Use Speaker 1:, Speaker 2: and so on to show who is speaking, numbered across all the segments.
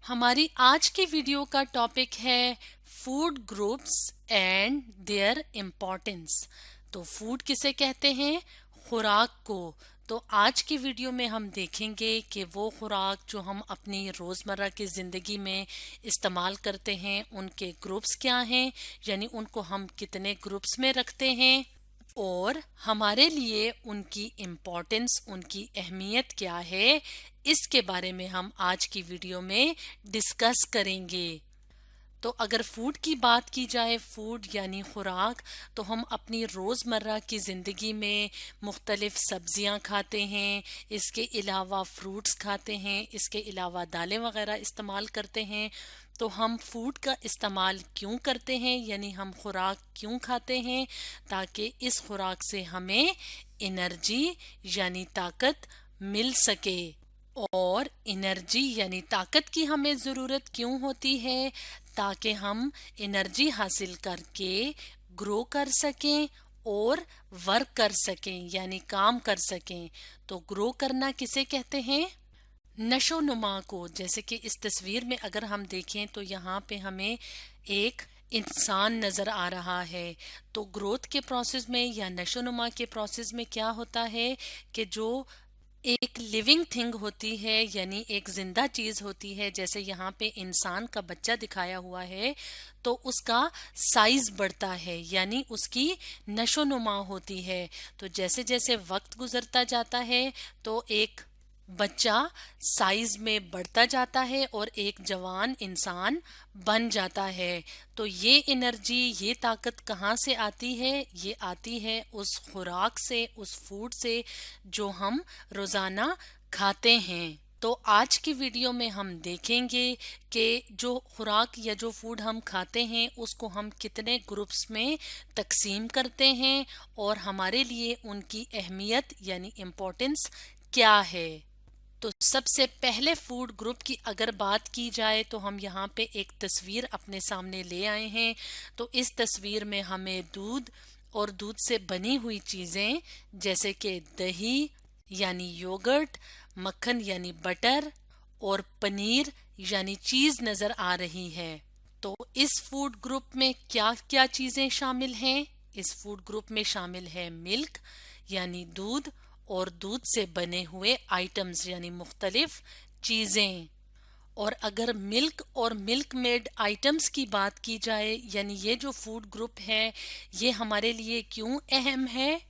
Speaker 1: हमारी आज की वीडियो का टॉपिक है food groups and there importance. तो फूड किसे कहते हैं? खुराक को। तो आज की वीडियो में हम देखेंगे कि वो खुराक जो हम अपनी रोज़मर्रा की ज़िंदगी में इस्तेमाल करते हैं उनके ग्रुप्स क्या हैं, यानी उनको हम कितने ग्रुप्स में रखते हैं और हमारे लिए उनकी इम्पोर्टेंस, उनकी अहमियत क्या है, इसके बारे में हम आज की वीडियो में डिस्कस करेंगे। तो अगर फूड की बात की जाए, फूड यानी खुराक, तो हम अपनी रोज़मर्रा की ज़िंदगी में मुख्तलिफ सब्जियां खाते हैं, इसके अलावा फ्रूट्स खाते हैं, इसके अलावा दालें वगैरह इस्तेमाल करते हैं। तो हम फूड का इस्तेमाल क्यों करते हैं, यानी हम खुराक क्यों खाते हैं? ताकि इस खुराक से हमें एनर्जी यानी ताकत मिल सके। और एनर्जी यानी ताकत की हमें ज़रूरत क्यों होती है? ताकि हम एनर्जी हासिल करके ग्रो कर सकें और वर्क कर सकें, यानी काम कर सकें। तो ग्रो करना किसे कहते हैं? नशो नुमा को। जैसे कि इस तस्वीर में अगर हम देखें तो यहाँ पे हमें एक इंसान नज़र आ रहा है। तो ग्रोथ के प्रोसेस में या नशो नुमा के प्रोसेस में क्या होता है कि जो एक लिविंग थिंग होती है, यानी एक जिंदा चीज होती है, जैसे यहाँ पे इंसान का बच्चा दिखाया हुआ है, तो उसका साइज बढ़ता है, यानी उसकी नशोनुमा होती है। तो जैसे जैसे वक्त गुजरता जाता है तो एक बच्चा साइज में बढ़ता जाता है और एक जवान इंसान बन जाता है। तो ये एनर्जी, ये ताकत कहाँ से आती है? ये आती है उस खुराक से, उस फूड से जो हम रोजाना खाते हैं। तो आज की वीडियो में हम देखेंगे कि जो खुराक या जो फूड हम खाते हैं उसको हम कितने ग्रुप्स में तकसीम करते हैं और हमारे लिए उनकी अहमियत यानी इम्पोर्टेंस क्या है। तो सबसे पहले फूड ग्रुप की अगर बात की जाए तो हम यहाँ पे एक तस्वीर अपने सामने ले आए हैं। तो इस तस्वीर में हमें दूध और दूध से बनी हुई चीज़ें जैसे कि दही यानी योगर्ट, मक्खन यानी बटर और पनीर यानी चीज़ नज़र आ रही है। तो इस फूड ग्रुप में क्या क्या चीज़ें शामिल हैं? इस फूड ग्रुप में शामिल है मिल्क यानी दूध और दूध से बने हुए आइटम्स यानी मुख्तलिफ चीज़ें। और अगर मिल्क और मिल्क मेड आइटम्स की बात की जाए, यानी ये जो फूड ग्रुप है ये हमारे लिए क्यों अहम है?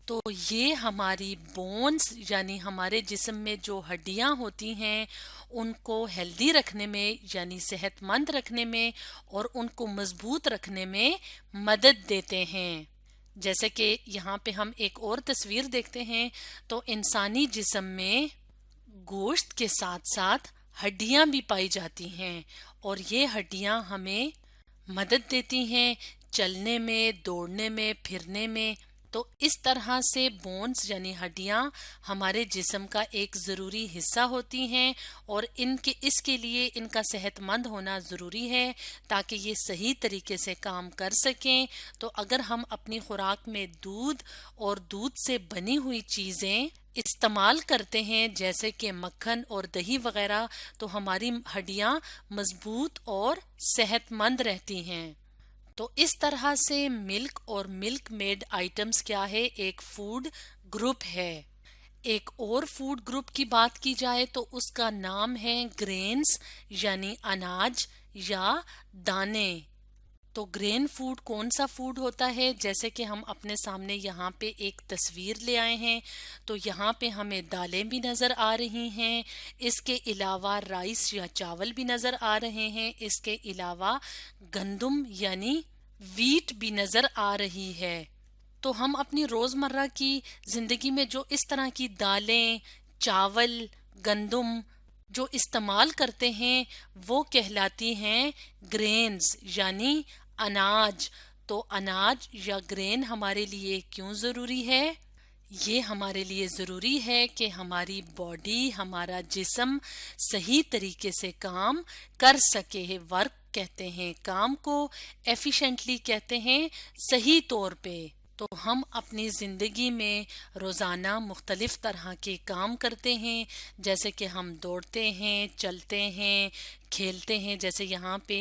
Speaker 1: तो ये हमारी बोन्स यानी हमारे जिस्म में जो हड्डियां होती हैं उनको हेल्दी रखने में यानी सेहतमंद रखने में और उनको मजबूत रखने में मदद देते हैं। जैसे कि यहाँ पे हम एक और तस्वीर देखते हैं तो इंसानी जिस्म में गोश्त के साथ साथ हड्डियां भी पाई जाती हैं और ये हड्डियां हमें मदद देती हैं चलने में, दौड़ने में, फिरने में। तो इस तरह से बोन्स यानी हड्डियां हमारे जिस्म का एक ज़रूरी हिस्सा होती हैं और इनके इसके लिए इनका सेहतमंद होना ज़रूरी है ताकि ये सही तरीके से काम कर सकें। तो अगर हम अपनी खुराक में दूध और दूध से बनी हुई चीज़ें इस्तेमाल करते हैं जैसे कि मक्खन और दही वगैरह, तो हमारी हड्डियां मजबूत और सेहतमंद रहती हैं। तो इस तरह से मिल्क और मिल्क मेड आइटम्स क्या है? एक फूड ग्रुप है। एक और फूड ग्रुप की बात की जाए तो उसका नाम है ग्रेन्स यानी अनाज या दाने। तो ग्रेन फूड कौन सा फूड होता है? जैसे कि हम अपने सामने यहाँ पे एक तस्वीर ले आए हैं तो यहाँ पे हमें दालें भी नज़र आ रही हैं, इसके अलावा राइस या चावल भी नज़र आ रहे हैं, इसके अलावा गंदुम यानी वीट भी नज़र आ रही है। तो हम अपनी रोज़मर्रा की ज़िंदगी में जो इस तरह की दालें, चावल, गंदुम जो इस्तेमाल करते हैं वो कहलाती हैं ग्रेन्स यानी अनाज। तो अनाज या ग्रेन हमारे लिए क्यों ज़रूरी है? ये हमारे लिए ज़रूरी है कि हमारी बॉडी, हमारा जिस्म सही तरीके से काम कर सके। वर्क कहते हैं काम को, एफिशिएंटली कहते हैं सही तौर पे। تو ہم اپنی زندگی میں روزانہ مختلف طرح کے کام کرتے ہیں، جیسے کہ ہم دوڑتے ہیں، چلتے ہیں، کھیلتے ہیں، جیسے یہاں پہ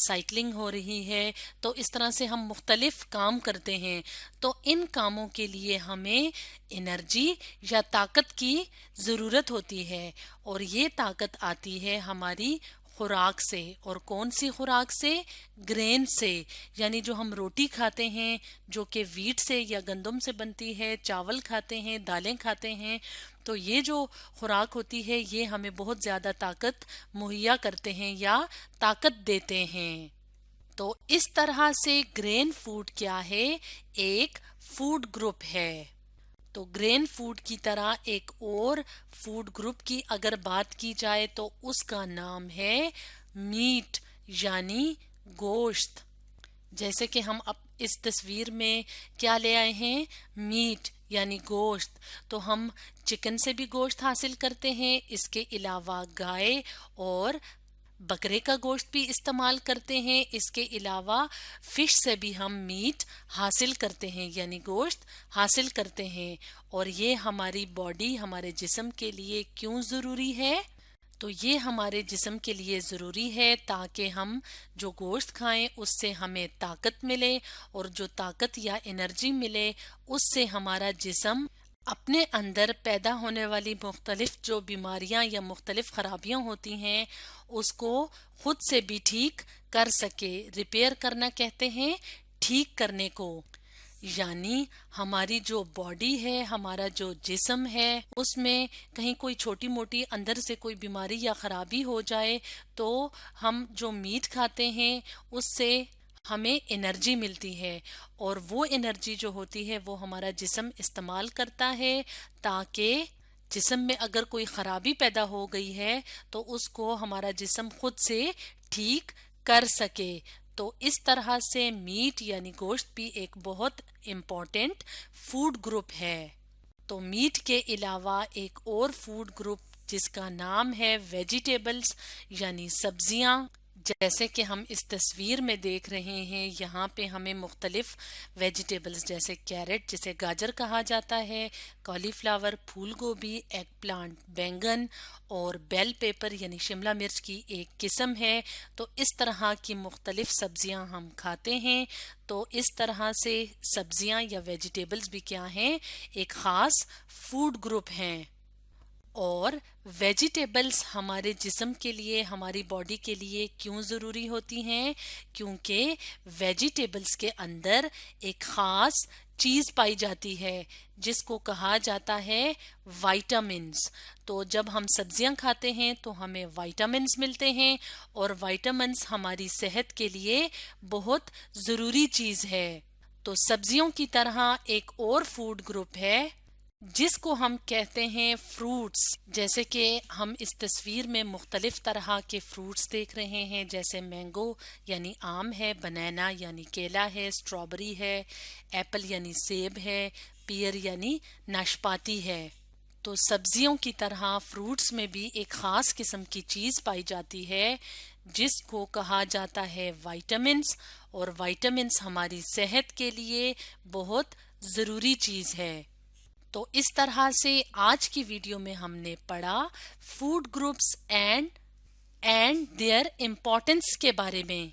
Speaker 1: سائیکلنگ ہو رہی ہے، تو اس طرح سے ہم مختلف کام کرتے ہیں۔ تو ان کاموں کے لیے ہمیں انرجی یا طاقت کی ضرورت ہوتی ہے، اور یہ طاقت آتی ہے ہماری خوراک سے۔ اور کون سی خوراک سے؟ گرین سے، یعنی جو ہم روٹی کھاتے ہیں جو کہ ویٹ سے یا گندم سے بنتی ہے، چاول کھاتے ہیں، دالیں کھاتے ہیں، تو یہ جو خوراک ہوتی ہے یہ ہمیں بہت زیادہ طاقت مہیا کرتے ہیں یا طاقت دیتے ہیں۔ تو اس طرح سے گرین فوڈ کیا ہے؟ ایک فوڈ گروپ ہے۔ تو گرین فوڈ کی طرح ایک اور فوڈ گروپ کی اگر بات کی جائے تو اس کا نام ہے میٹ، یعنی گوشت۔ جیسے کہ ہم اب اس تصویر میں کیا لے آئے ہیں؟ میٹ یعنی گوشت۔ تو ہم چکن سے بھی گوشت حاصل کرتے ہیں، اس کے علاوہ گائے اور بکرے کا گوشت بھی استعمال کرتے ہیں، اس کے علاوہ فش سے بھی ہم میٹ حاصل کرتے ہیں یعنی گوشت حاصل کرتے ہیں۔ اور یہ ہماری باڈی، ہمارے جسم کے لیے کیوں ضروری ہے؟ تو یہ ہمارے جسم کے لیے ضروری ہے تاکہ ہم جو گوشت کھائیں اس سے ہمیں طاقت ملے، اور جو طاقت یا انرجی ملے اس سے ہمارا جسم اپنے اندر پیدا ہونے والی مختلف جو بیماریاں یا مختلف خرابیاں ہوتی ہیں اس کو خود سے بھی ٹھیک کر سکے۔ ریپیئر کرنا کہتے ہیں ٹھیک کرنے کو، یعنی ہماری جو باڈی ہے، ہمارا جو جسم ہے، اس میں کہیں کوئی چھوٹی موٹی اندر سے کوئی بیماری یا خرابی ہو جائے تو ہم جو میٹ کھاتے ہیں اس سے ہمیں انرجی ملتی ہے، اور وہ انرجی جو ہوتی ہے وہ ہمارا جسم استعمال کرتا ہے تاکہ جسم میں اگر کوئی خرابی پیدا ہو گئی ہے تو اس کو ہمارا جسم خود سے ٹھیک کر سکے۔ تو اس طرح سے میٹ یعنی گوشت بھی ایک بہت امپورٹنٹ فوڈ گروپ ہے۔ تو میٹ کے علاوہ ایک اور فوڈ گروپ جس کا نام ہے ویجیٹیبلز یعنی سبزیاں، جیسے کہ ہم اس تصویر میں دیکھ رہے ہیں یہاں پہ ہمیں مختلف ویجیٹیبلز جیسے کیرٹ جسے گاجر کہا جاتا ہے، کالی فلاور، پھول گوبھی، ایگ پلانٹ، بینگن اور بیل پیپر یعنی شملہ مرچ کی ایک قسم ہے۔ تو اس طرح کی مختلف سبزیاں ہم کھاتے ہیں۔ تو اس طرح سے سبزیاں یا ویجیٹیبلز بھی کیا ہیں؟ ایک خاص فوڈ گروپ ہیں۔ اور ویجیٹیبلز ہمارے جسم کے لیے، ہماری باڈی کے لیے کیوں ضروری ہوتی ہیں؟ کیونکہ ویجیٹیبلز کے اندر ایک خاص چیز پائی جاتی ہے جس کو کہا جاتا ہے وائٹامنز۔ تو جب ہم سبزیاں کھاتے ہیں تو ہمیں وائٹامنز ملتے ہیں، اور وائٹامنز ہماری صحت کے لیے بہت ضروری چیز ہے۔ تو سبزیوں کی طرح ایک اور فوڈ گروپ ہے جس کو ہم کہتے ہیں فروٹس۔ جیسے کہ ہم اس تصویر میں مختلف طرح کے فروٹس دیکھ رہے ہیں، جیسے مینگو یعنی آم ہے، بنانا یعنی کیلا ہے، اسٹرابری ہے، ایپل یعنی سیب ہے، پیئر یعنی ناشپاتی ہے۔ تو سبزیوں کی طرح فروٹس میں بھی ایک خاص قسم کی چیز پائی جاتی ہے جس کو کہا جاتا ہے وائٹامنز، اور وائٹامنز ہماری صحت کے لیے بہت ضروری چیز ہے۔ تو اس طرح سے آج کی ویڈیو میں ہم نے پڑھا food groups and their importance کے بارے میں۔